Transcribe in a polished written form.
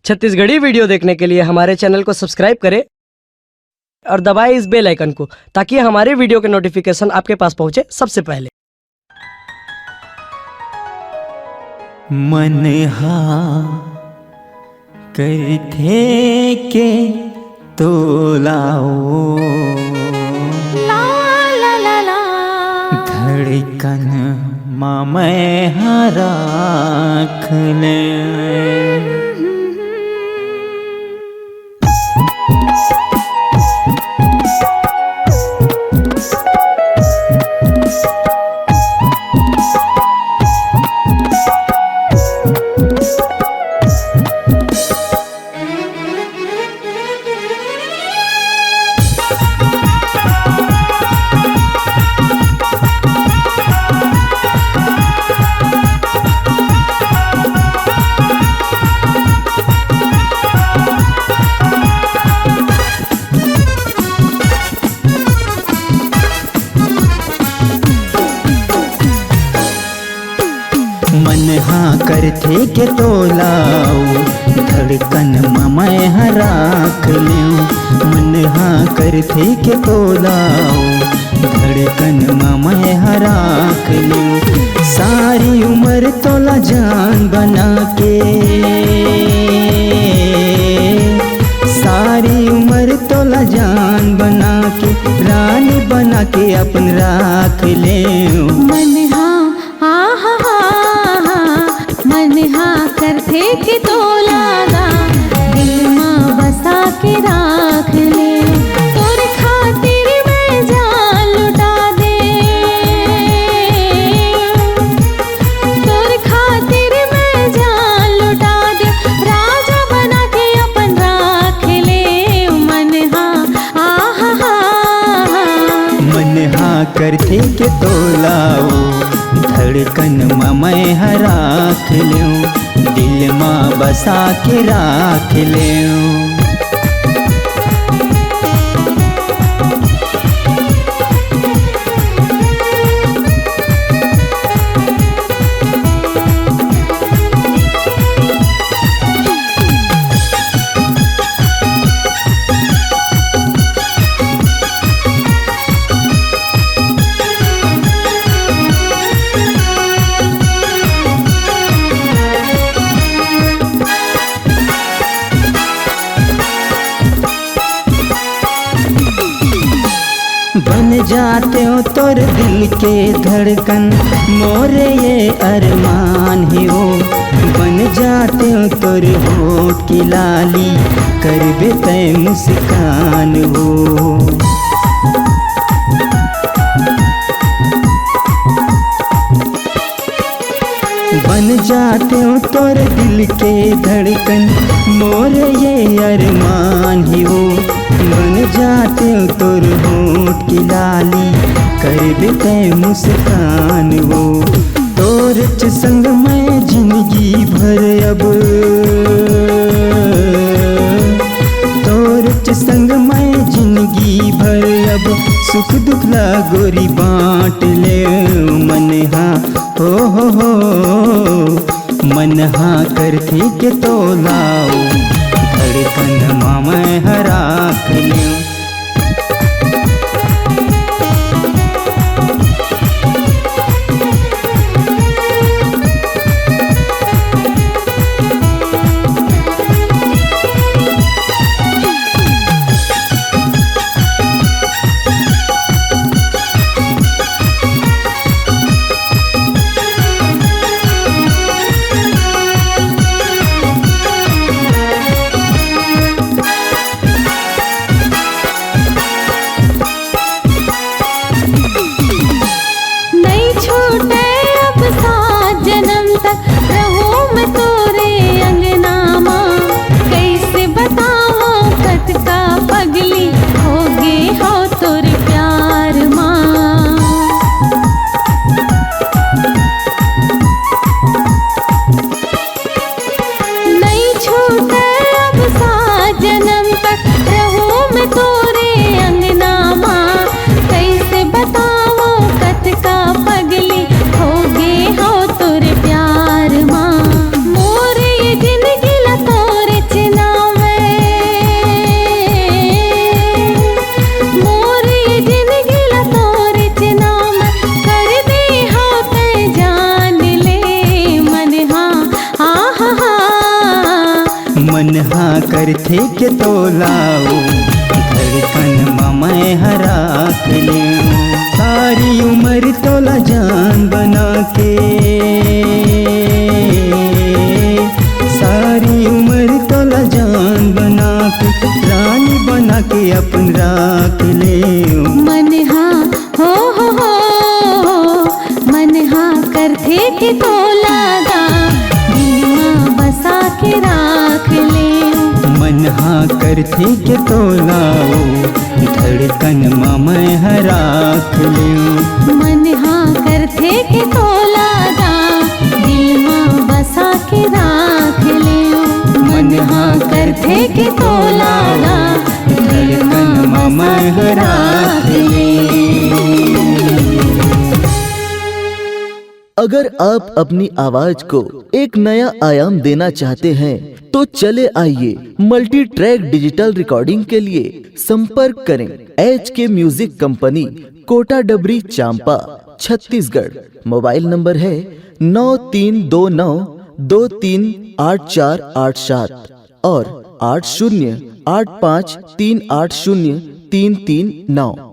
Chhattisgarhi video देखने के लिए हमारे चैनल को सब्सक्राइब करें और दबाएं इस बेल आइकन को ताकि हमारे वीडियो के नोटिफिकेशन आपके पास पहुंचे सबसे पहले। मन हा करथे के तोलाओ ला ला ला ला धड़कन मैं राख ले। मन हाँ करथे के तोलाओ धड़कन मैं राख लेऊं। मन हाँ करथे के तोलाओ धड़कन मैं राख लेऊं। सारी उम्र तोला जान बना के, सारी उम्र तोला जान बना के, रानी बना के अपन राख लेऊं। मन मन हाँ करथे के तोलागा दिल माँ बसा के राख ले। तोर खातिर मैं जान लुटा दे, तोर खातिर मैं जान लुटा दे। राजा बना के अपन राख ले। मन मन हाँ करथे के तोलाओ धड़कन मैं राख लेऊं। दिल माँ बसा के राख लेऊं। बन जाते हो तोर दिल के धड़कन मोरे ये अरमान ही हो। बन जाते हो तोर होठ की लाली करबे तय मुस्कान हो। बन जाते हो तोर दिल के धड़कन मोरे ये अरमान ही हो। बन जाते हो तोर होठ की लाली करबे तय मुस्कान हो। तोर संग मैं जिंदगी भर अब, तोर संग मैं जिंदगी भर अब सुख दुख ला गोरी बाँट ले। मन हाँ हो मन हाँ करथे के तोलाओ धड़कन मैं राख लेऊं। मन हाँ करथे के तोलाओ धड़कन मैं हराक ले सारी उम्र तोला जान बना के सारी उम्र तोला जान बना के रानी बना के अपन राख ले मन हाँ हो मन हाँ करथे के तोला दा दिल माँ बसा के राख ले मन हाँ करथे के तोलाओ धड़कन मैं हराक ले मन हाँ करथे के तोला दा दिल माँ बसा के राख ले मन हाँ करथे के तोला दा दिल माँ बसा के राख ले। अगर आप अपनी आवाज को एक नया आयाम देना चाहते हैं तो चले आइए मल्टी ट्रैक डिजिटल रिकॉर्डिंग के लिए संपर्क करें HK म्यूजिक कंपनी, कोटा डबरी, चांपा, छत्तीसगढ़। मोबाइल नंबर है 9329238487 और 8085380339।